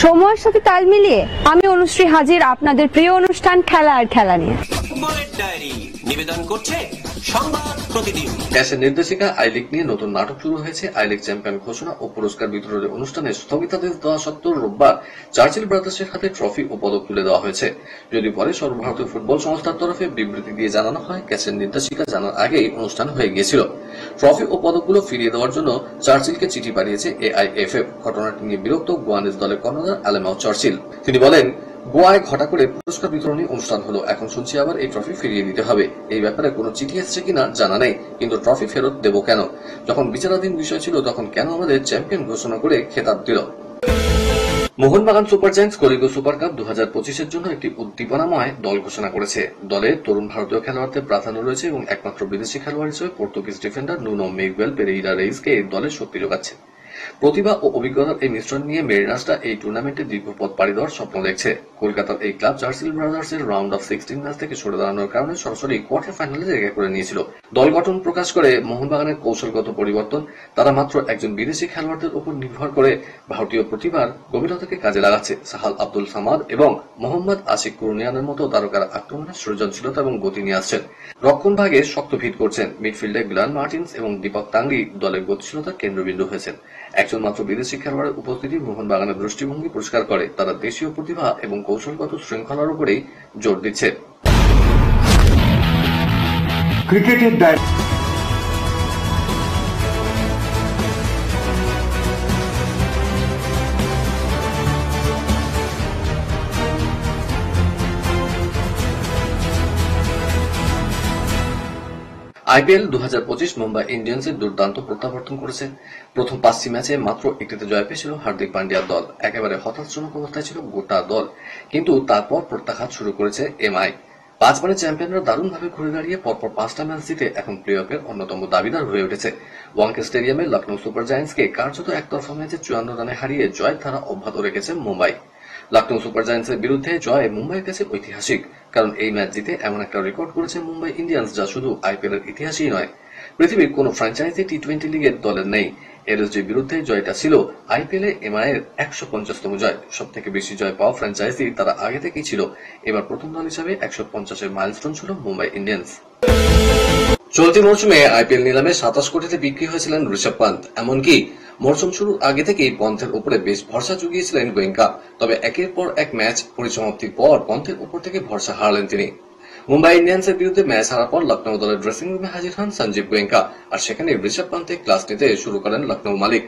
সময়ের সাথে তাল মিলিয়ে আমি অনুশ্রী হাজির আপনাদের প্রিয় অনুষ্ঠান খেলা আর খেলা নিয়ে। নিবেদন করছে সংবাদ প্রতিদিন। ক্যাশের নির্দেশিকা আই লিগ নিয়ে নতুন নাটক শুরু হয়েছে। আই লিগ চ্যাম্পিয়ন ঘোষণা ও পুরস্কার বিতরণের অনুষ্ঠানে স্থগিতাদেশ দেওয়া সত্ত্বেও রোববার চার্চিল ব্রাদার্সের হাতে ট্রফি ও পদক তুলে দেওয়া হয়েছে। যদি পরে সর্বভারতীয় ফুটবল সংস্থার তরফে বিবৃতি দিয়ে জানানো হয়, ক্যাশের নির্দেশিকা জানার আগেই অনুষ্ঠান হয়ে গিয়েছিল। ট্রফি ও পদকগুলো ফিরিয়ে দেওয়ার জন্য চার্চিলকে চিঠি পাঠিয়েছে AIFF। ঘটনাটি নিয়ে বিরক্ত গোয়ানিজ দলের কর্ণধার অ্যালেমাও চার্চিল। তিনি বলেন, গোয়ায় ঘটা করে পুরস্কার বিতরণী অনুষ্ঠান হলো, এখন শুনছি আবার এই ট্রফি ফিরিয়ে দিতে হবে। এই ব্যাপারে কোনো চিঠি এসছে কিনা জানা নেই, কিন্তু ট্রফি ফেরত দেব কেন? যখন বিচারাধীন বিষয় ছিল তখন কেন আমাদের চ্যাম্পিয়ন ঘোষণা করে খেতাব দিল? Mohun Bagan super giants Kalinga super cup 2025-এর জন্য একটি উদ্দীপনাময় দল ঘোষণা করেছে। দলে তরুণ ভারতীয় খেলোয়াড়দের প্রাধান্য রয়েছে এবং একমাত্র বিদেশি খেলোয়াড় হিসেবে Portuguese defender Nuno Miguel Pereira রেইসকে দলের শক্তি যোগাচ্ছে। প্রতিভা ও অভিজ্ঞতার এই মিশ্রণ নিয়ে মেরিনাসরা এই টুর্নামেন্টে দীর্ঘ পথ পাড়ি দেওয়ার স্বপ্ন দেখছে। কলকাতার এই ক্লাব চার্চিল ব্রাদার্সের রাউন্ড অফ 16 ম্যাচ থেকে সরে দাঁড়ানোর কারণে সরাসরি কোয়ার্টার ফাইনালে জায়গা করে নিয়েছিল। দল গঠন প্রকাশ করে মোহনবাগানের কৌশলগত পরিবর্তন, তারা মাত্র একজন বিদেশি খেলোয়াড়দের উপর নির্ভর করে ভারতীয় প্রতিভার গভীরতাকে কাজে লাগাচ্ছে। সাহাল আব্দুল সামাদ এবং মোহাম্মদ আশিক কুরনিয়ানের মতো তারকারা আক্রমণের সৃজনশীলতা এবং গতি নিয়ে আসছেন। রক্ষণ ভাগে শক্ত ভিত করছেন। মিডফিল্ডে গ্লান মার্টিন্স এবং দীপক তাংরি দলের গতিশীলতার কেন্দ্রবিন্দু হয়েছেন। একজন মাত্র বিদেশি খেলোয়াড়ের উপস্থিতি মোহনবাগানের দৃষ্টিভঙ্গি পরিষ্কার করে, তারা দেশীয় প্রতিভা এবং কৌশলগত শৃঙ্খলার উপরেই জোর দিচ্ছে। ক্রিকেটের IPL 2025 মুম্বাই ইন্ডিয়ান্সের দুর্দান্ত প্রত্যাবর্তন করেছে। প্রথম 5টি ম্যাচে মাত্র একটিতে জয় পেয়েছিল হার্দিক পান্ডিয়ার দল। একেবারে হতাশজনক অবস্থায় ছিল গোটা দল, কিন্তু তারপর প্রত্যাঘাত শুরু করেছে MI। 5 বারের চ্যাম্পিয়নরা দারুণভাবে ঘুরে দাঁড়িয়ে পরপর 5টা ম্যাচ জিতে এখন প্লে অফের অন্যতম দাবিদার হয়ে উঠেছে। ওয়াংখেড়ে স্টেডিয়ামে লখনৌ সুপার জায়ান্টসকে কার্যত একতরফা ম্যাচে 54 রানে হারিয়ে জয়ের ধারা অব্যাহত রেখেছে মুম্বাই। লখনৌ সুপার জায়ান্টসের বিরুদ্ধে জয় মুম্বাইয়ের কাছে ঐতিহাসিক, কারণ এই ম্যাচ জিতে এমন একটা রেকর্ড করেছে মুম্বাই ইন্ডিয়ান্স যা শুধু IPL এর ইতিহাসই নয়, পৃথিবীর কোন ফ্র্যাঞ্চাইজি T20 লিগের দলের নেই। LSGর বিরুদ্ধে জয়টা ছিল IPL এ MI এর 150তম জয়। সবথেকে বেশি জয় পাওয়া ফ্র্যাঞ্চাইজি তারা আগে থেকেই ছিল। এবার প্রথম দল হিসেবে 150-এর মাইলস্টোন ছিল মুম্বাই ইন্ডিয়ান্স। চলতি মৌসুমে IPL নিলামে 27 কোটিতে বিক্রি হয়েছিলেন ঋষভ পান্ত। এমনকি মৌসুম শুরুর আগে থেকেই পন্থের উপরে বেশ ভরসা জুগিয়েছিলেন গোয়েঙ্কা। তবে একের পর এক ম্যাচ পরিসমাপ্তির পর পন্থের উপর থেকে ভরসা হারালেন তিনি। মুম্বাই ইন্ডিয়ান্সের বিরুদ্ধে ম্যাচ হারার পর লখনৌ দলের ড্রেসিং রুমে হাজির হন সঞ্জীব গোয়েঙ্কা, আর সেখানে ঋষভ পান্তের ক্লাস নিতে শুরু করেন লখনৌ মালিক।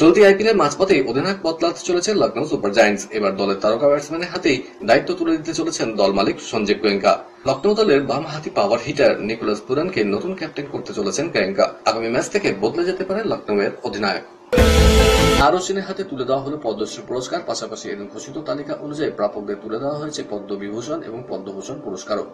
চলতি IPL এর মাঝপথেই অধিনায়ক বদলাতে চলেছে লখনৌ সুপার জায়ান্টস। এবার দলের তারকা ব্যাটসম্যানের হাতেই দায়িত্ব তুলে দিতে চলেছেন দল মালিক সঞ্জীব গোয়েঙ্কা। লখনৌ দলের বাম হাতি পাওয়ার হিটার নিকোলাস পুরানকে নতুন ক্যাপ্টেন করতে চলেছেন গোয়েঙ্কা। আগামী ম্যাচ থেকে বদলে যেতে পারে লখনৌয়ের অধিনায়ক। আরশিনের হাতে তুলে দেওয়া হলো পদ্মশ্রী পুরস্কার। পাশাপাশি এদিন ঘোষিত তালিকা অনুযায়ী প্রাপকদের তুলে দেওয়া হয়েছে পদ্মবিভূষণ এবং পদ্মভূষণ পুরস্কারও।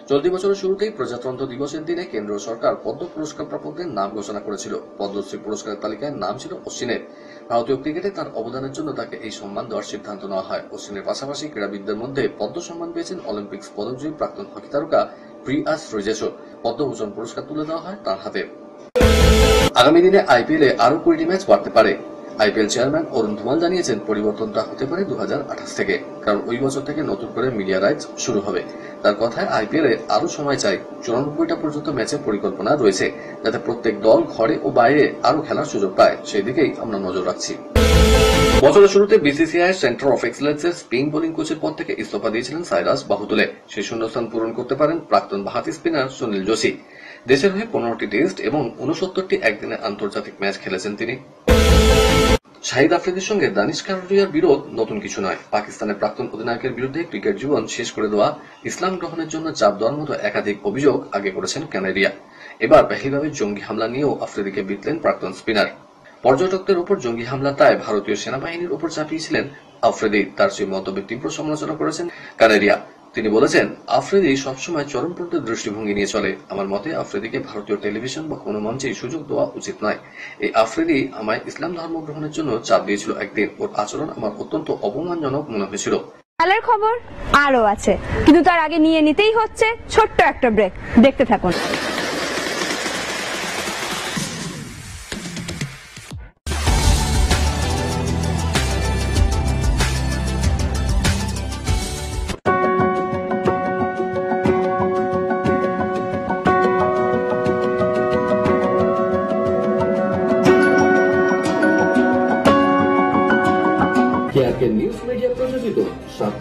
চলতি বছরের শুরুতেই প্রজাতন্ত্র দিবসের দিনে কেন্দ্র সরকার পদ্ম পুরস্কার প্রাপকদের নাম ঘোষণা করেছিল। পদ্মশ্রী পুরস্কারের তালিকায় নাম ছিল অশ্বিনের। ভারতীয় ক্রিকেটে তার অবদানের জন্য তাকে এই সম্মান দেওয়ার সিদ্ধান্ত নেওয়া হয়। অশ্বিনের পাশাপাশি ক্রীড়াবিদদের মধ্যে পদ্ম সম্মান পেয়েছেন অলিম্পিক্স পদকজয়ী প্রাক্তন হকি তারকা প্রিয়া শ্রীজেশও। পদ্মভূষণ পুরস্কার তুলে দেওয়া হয় তার হাতে। আগামী দিনে IPL এ আরো 20টি ম্যাচ বাড়তে পারে। IPL চেয়ারম্যান অরুণ ধুমাল জানিয়েছেন পরিবর্তনটা হতে পারে 2028 থেকে, কারণ ওই বছর থেকে নতুন করে মিডিয়া রাইটস শুরু হবে। তার কথায় IPL এ আরো সময় চাই। 94টা পর্যন্ত ম্যাচের পরিকল্পনা রয়েছে, যাতে প্রত্যেক দল ঘরে ও বাইরে আরো খেলার সুযোগ পায়, সেই দিকেই আমরা নজর রাখছি। বছরের শুরুতে BCCI সেন্টার অফ এক্সেলেন্সের স্পিন বোলিং কোচের পদ থেকে ইস্তফা দিয়েছিলেন সাইরাস বাহুতুলে। সেই শূন্যস্থান পূরণ করতে পারেন প্রাক্তন বাঁহাতি স্পিনার সুনীল যোশী। দেশের হয়ে 15টি টেস্ট এবং 69টি একদিনের আন্তর্জাতিক ম্যাচ খেলেছেন তিনি। শাহিদ আফ্রিদির সঙ্গে দানিশ কানেরিয়ার বিরোধ নতুন কিছু নয়। পাকিস্তানের প্রাক্তন অধিনায়কের বিরুদ্ধে ক্রিকেট জীবন শেষ করে দেওয়া, ইসলাম গ্রহণের জন্য চাপ দেওয়ার মতো একাধিক অভিযোগ আগে করেছেন কানেরিয়া। এবার পেহেলগামে জঙ্গি হামলা নিয়েও আফ্রিদিকে বিতলেন প্রাক্তন স্পিনার। পর্যটকদের উপর জঙ্গি হামলার দায় ভারতীয় সেনাবাহিনীর উপর চাপিয়েছিলেন আফ্রিদি। তার সেই মন্তব্যের তীব্র সমালোচনা করেছেন কানেরিয়া। তিনি বলেছেন, আফ্রিদি সবসময় চরমপন্থীর দৃষ্টিভঙ্গি নিয়ে চলে। আমার মতে আফ্রিদিকে ভারতীয় টেলিভিশন বা কোনো মঞ্চেই সুযোগ দেওয়া উচিত নয়। এই আফ্রিদি আমায় ইসলাম ধর্ম গ্রহণের জন্য চাপ দিয়েছিল একদিন। ওর আচরণ আমার অত্যন্ত অপমানজনক মনে হয়েছিল। খেলার খবর আরো আছে, কিন্তু তার আগে নিয়ে নিতেই হচ্ছে ছোট্ট একটা ব্রেক। দেখতে থাকুন।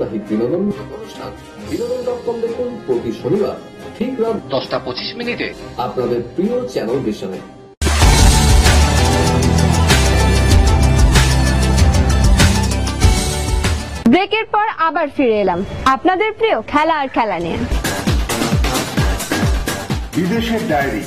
সাপ্তাহিক বিনোদন অনুষ্ঠান বিনোদন.com দেখুন প্রতি শনিবার ঠিক রাত 10:25 আপনাদের প্রিয় চ্যানেল ভিশনে। ব্রেকের পর আবার ফিরে এলাম আপনাদের প্রিয় খেলা আর খেলা নিয়ে। বিদেশের ডায়েরি।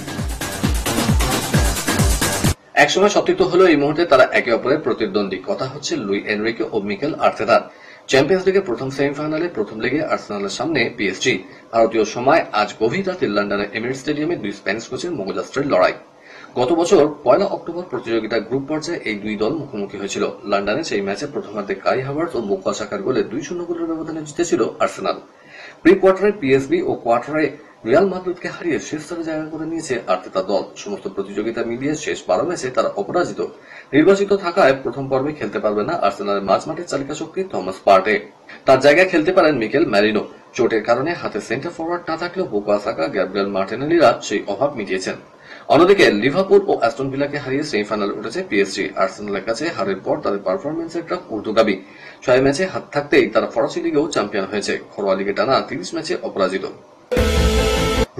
একসময় সতীর্থ হলেও এই মুহূর্তে তারা একে অপরের প্রতিদ্বন্দ্বী। কথা হচ্ছে লুই এনরিকে ও মিকেল আর্তেতার। চ্যাম্পিয়ন্স লিগের প্রথম সেমিফাইনালে প্রথম লেগে আর্সেনালের সামনে পিএসজি। ভারতীয় সময় আজ গভীর রাতে লন্ডনের এমিরেটস স্টেডিয়ামে দুই স্প্যানিশ কোচের মগজাস্ত্রের লড়াই। গত বছর 1 অক্টোবর প্রতিযোগিতার গ্রুপ পর্যায়ে এই দুই দল মুখোমুখি হয়েছিল। লন্ডনে সেই ম্যাচে প্রথমার্ধে কাই হাভার্টস ও বুকায়ো সাকার গোলে 2-0 গোলের ব্যবধানে জিতেছিল আর্সেনাল। প্রি কোয়ার্টারে পিএসভি ও কোয়ার্টারে রিয়াল মাদ্রিদকে হারিয়ে শীর্ষ স্তরে জায়গা করে নিয়েছে আর্তেতা দল। সমস্ত প্রতিযোগিতা মিলিয়ে শেষ 12 ম্যাচে তারা অপরাজিত। নির্বাচিত থাকায় প্রথম পর্বে খেলতে পারবে না আর্সেনালের মাঝমাঠের চালিকা শক্তি থমাস পার্টে। তার জায়গায় খেলতে পারেন মিকেল ম্যারিনো। চোটের কারণে হাতে সেন্টার ফরওয়ার্ড না থাকলেও বুকায়ো সাকা, গ্যাব্রিয়েল মার্টিনেলিরা সেই অভাব মিটিয়েছেন। অন্যদিকে লিভারপুল ও অ্যাস্টন ভিলাকে হারিয়ে সেমিফাইনালে উঠেছে পিএসজি। আর্সেনালের কাছে হারের পর তাদের পারফরম্যান্সের গ্রাফ ঊর্ধ্বগামী। 6 ম্যাচে হাত থাকতেই তারা ফরাসি লিগেও চ্যাম্পিয়ন হয়েছে। ঘরোয়া লিগে টানা 30 ম্যাচে অপরাজিত।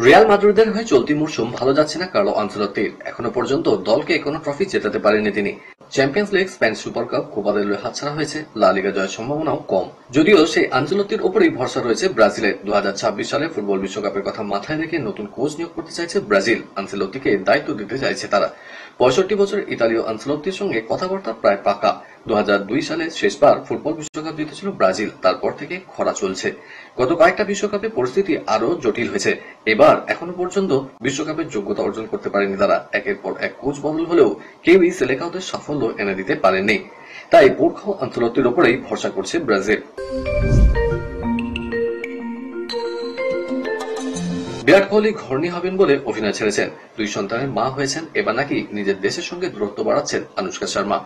রিয়াল মাদ্রিদের হয়ে চলতি মরশুম ভালো যাচ্ছে না কার্লো আনচেলত্তির। এখনো পর্যন্ত দলকে কোনো ট্রফি জেতাতে পারেননি তিনি। Champions league, Spanish super cup, Copa del রে হাতছাড়া হয়েছে। লা লিগা জয়ের সম্ভাবনাও কম। যদিও সেই আনচেলত্তির উপরেই ভরসা রয়েছে ব্রাজিলের। 2026 সালে ফুটবল বিশ্বকাপের কথা মাথায় রেখে নতুন কোচ নিয়োগ করতে চাইছে ব্রাজিল। আনচেলত্তিকে দায়িত্ব দিতে চাইছে তারা। 65 বছরের ইতালীয় আনচেলত্তির সঙ্গে কথাবার্তা প্রায় পাকা। 2002 সালে শেষবার ফুটবল বিশ্বকাপ জিতেছিল ব্রাজিল। তারপর থেকে খরা চলছে। গত কয়েকটা বিশ্বকাপে পরিস্থিতি আরো জটিল হয়েছে। এবার এখনো পর্যন্ত বিশ্বকাপের যোগ্যতা অর্জন করতে পারেনি তারা। একের পর এক কোচ বদল হলেও কেউই সেলেকাওদের সাফল্য এনে দিতে পারেননি। তাই বোরখাও আনচেলত্তির উপরেই ভরসা করছে ব্রাজিল। বিরাট কোহলি ঘর্ণী হবেন বলে অভিনয় ছেড়েছেন। 2 সন্তানের মা হয়েছেন। এবার নাকি নিজের দেশের সঙ্গে দূরত্ব বাড়াচ্ছেন আনুশকা শর্মা।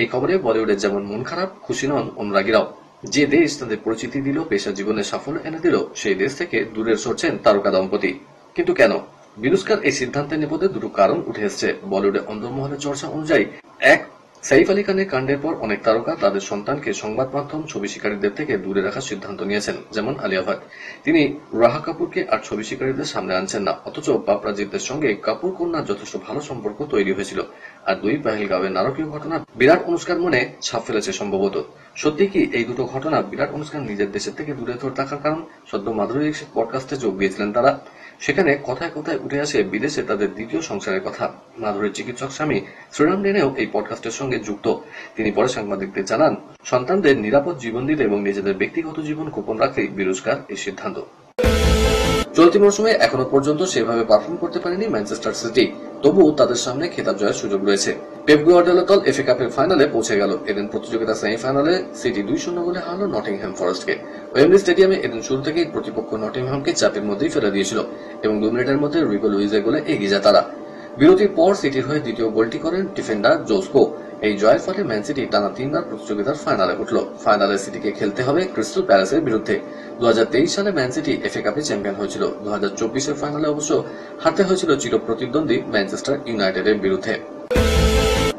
এই খবরে বলিউডের যেমন মন খারাপ, খুশি নন অনুরাগীরাও। যে দেশ তাদের পরিচিতি দিল, পেশা জীবনে সাফল্য এনে দিল, সেই দেশ থেকে দূরে সরছেন তারকা দম্পতি। কিন্তু কেন? বিরুস্কার এই সিদ্ধান্তের নেপথ্যে দুটো কারণ উঠে এসছে। বলিউডে অন্দরমহলে চর্চা অনুযায়ী, এক, সাইফ আলী খানের কাণ্ডের পর অনেক তারকা তাদের সন্তানকে সংবাদ মাধ্যম, ছবি শিকারীদের থেকে দূরে রাখার সিদ্ধান্ত নিয়েছেন। যেমন আলিয়া ভাট। তিনি রাহা কাপুরকে আর ছবি শিকারীদের সামনে আনছেন না। অথচ পাপরাজিদের সঙ্গে কাপুর কন্যার যথেষ্ট ভালো সম্পর্ক তৈরি হয়েছিল। আর 2, পেহেলগাঁওয়ের নারকীয় ঘটনা বিরাট অনুষ্কার মনে ছাপ ফেলেছে সম্ভবত। সত্যি কি এই দুটো ঘটনা বিরাট অনুষ্কার নিজের দেশের থেকে দূরে থাকার কারণ? সদ্য মাধুরী দীক্ষিত পডকাস্টে যোগ দিয়েছিলেন তারা। সেখানে কথায় কথায় উঠে আসে বিদেশে তাদের দ্বিতীয় সংসারের কথা। মাধুরীর চিকিৎসক স্বামী শ্রীরাম ডেনেও এই পডকাস্টের সঙ্গে যুক্ত। তিনি পরে সাংবাদিকদের জানান, সন্তানদের নিরাপদ জীবন দিতে এবং নিজেদের ব্যক্তিগত জীবন গোপন রাখতেই বিরুষ্কার এই সিদ্ধান্ত। চলতি মৌসুমে এখনো পর্যন্ত সেভাবে পারফর্ম করতে পারেনি ম্যানচেস্টার সিটি। তবুও তাদের সামনে খেতাব জয়ের সুযোগ রয়েছে। পেপ গুয়ার্ডিওলার দল এফএ কাপের ফাইনালে পৌঁছে গেল। এদিন প্রতিযোগিতার সেমিফাইনালে সিটি 2-0 গোলে হারল নটিংহ্যাম ফরেস্টকে। ওয়েম্বলি স্টেডিয়ামে এদিন শুরু থেকেই প্রতিপক্ষ নটিংহ্যামকে চাপের মধ্যেই ফেলে দিয়েছিল এবং 2 মিনিটের মধ্যে রিগো লুইজের গোলে এগিয়ে যায় তারা। বিরতির পর সিটির হয়ে দ্বিতীয় গোলটি করেন ডিফেন্ডার জোস্কো। এই জয়ের ফলে ম্যান সিটি টানা 3 বার প্রতিযোগিতার ফাইনালে উঠল। ফাইনালে সিটিকে খেলতে হবে ক্রিস্টাল প্যালেসের বিরুদ্ধে। 2023 সালে ম্যান সিটি এফএ কাপে চ্যাম্পিয়ন হয়েছিল। 2024 এর ফাইনালে অবশ্য হারতে হয়েছিল চির প্রতিদ্বন্দ্বী ম্যানচেস্টার ইউনাইটেডের বিরুদ্ধে।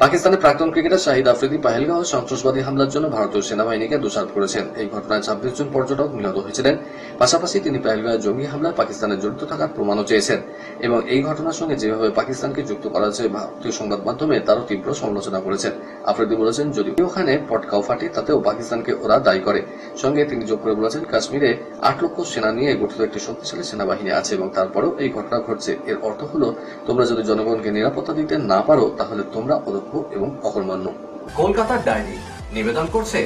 পাকিস্তানের প্রাক্তন ক্রিকেটার শাহিদ আফ্রিদি পেহেলগাঁও সন্ত্রাসবাদী হামলার জন্য ভারতীয় সেনাবাহিনীকে দোষারোপ করেছেন। এই ঘটনায় 26 জন পর্যটক নিহত হয়েছিলেন। পাশাপাশি তিনি পেহেলগাঁওয়ে জঙ্গি হামলায় পাকিস্তানের জড়িত থাকার প্রমাণও চেয়েছেন এবং এই ঘটনার সঙ্গে যেভাবে পাকিস্তানকে যুক্ত করা হয়েছে ভারতীয় সংবাদ মাধ্যমে তারও তীব্র সমালোচনা করেছেন। আফ্রিদি বলেছেন, যদি ওখানে পটকাও ফাটে তাতেও পাকিস্তানকে ওরা দায়ী করে। সঙ্গে তিনি যোগ করে বলেছেন, কাশ্মীরে 8 লক্ষ সেনা নিয়ে গঠিত একটি শক্তিশালী সেনাবাহিনী আছে এবং তারপরেও এই ঘটনা ঘটছে। এর অর্থ হলো, তোমরা যদি জনগণকে নিরাপত্তা দিতে না পারো তাহলে তোমরা অদক্ষ এবং অকর্মণ্য। কলকাতার ডায়েরি নিবেদন করছে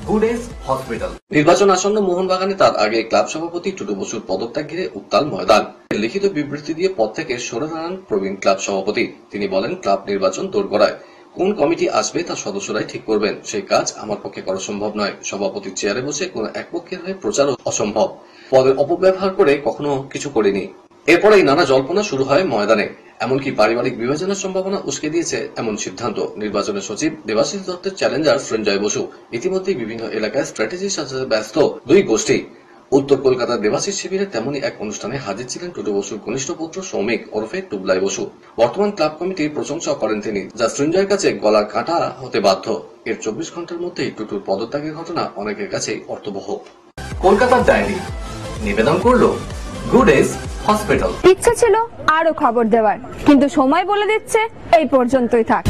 গুডেস হসপিটাল। নির্বাচন আসন্ন মোহনবাগানে তার আগে ক্লাব সভাপতি টুটু বসুর পদত্যাগ ঘিরে উত্তাল ময়দান। লিখিত বিবৃতি দিয়ে পদ থেকে সরে দাঁড়ান প্রবীণ ক্লাব সভাপতি। তিনি বলেন, ক্লাব নির্বাচন দোরগোড়ায়। কোন কমিটি আসবে তা সদস্যরাই ঠিক করবেন। সেই কাজ আমার পক্ষে করা সম্ভব নয়। সভাপতির চেয়ারে বসে কোন এক পক্ষের হয়ে প্রচারও অসম্ভব। পদের অপব্যবহার করে কখনো কিছু করিনি। এরপরেই নানা জল্পনা শুরু হয় ময়দানে। এমনকি পারিবারিক বিভাজনের সম্ভাবনা উস্কে দিয়েছে এমন সিদ্ধান্ত। নির্বাচনের সচিব দেবাশিস দত্তের চ্যালেঞ্জার সঞ্জয় বসু। ইতিমধ্যেই বিভিন্ন এলাকায় স্ট্র্যাটেজি সাজাতে ব্যস্ত 2 গোষ্ঠী। উত্তর কলকাতার দেবাশিস শিবিরে তেমনই এক অনুষ্ঠানে হাজির ছিলেন টুটু বসুর কনিষ্ঠ পুত্র সৌমিক ওরফে টুবলাই বসু। বর্তমান ক্লাব কমিটির প্রশংসা করেন তিনি, যা সঞ্জয়ের কাছে গলার কাঁটা হতে বাধ্য। এর 24 ঘন্টার মধ্যেই টুটুর পদত্যাগের ঘটনা অনেকের কাছেই অর্থবহ। কলকাতার ডায়েরি নিবেদন করলো গুড এজ হসপিটাল। ইচ্ছে ছিল আরো খবর দেওয়ার, কিন্তু সময় বলে দিচ্ছে এই পর্যন্তই থাক।